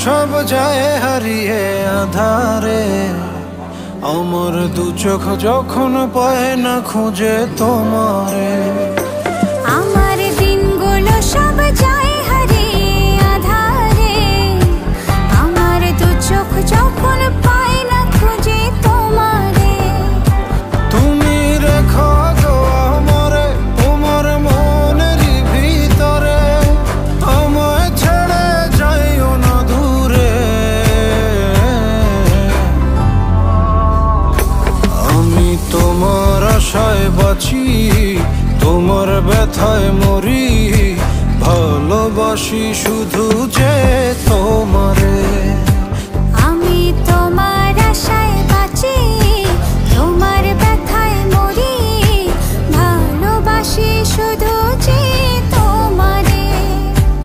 সব যায় হারিয়ে আধারে, আমার দু চোখ যখন পায় না খুঁজে তোমারে। আমার দিনগুলো সব যায় হারিয়ে আধারে, আমার দু চোখ যখন পায় না খুঁজে তোমারে। তুমি রেখো গো আমারে তোমার মনের ভিতরে, আমায় ছেড়ে যাইও না দূরে। আমি তোমার আশায় বাঁচি, তোমার ব্যথায় মরি, ভালোবাসি শুধু যে তোমারে।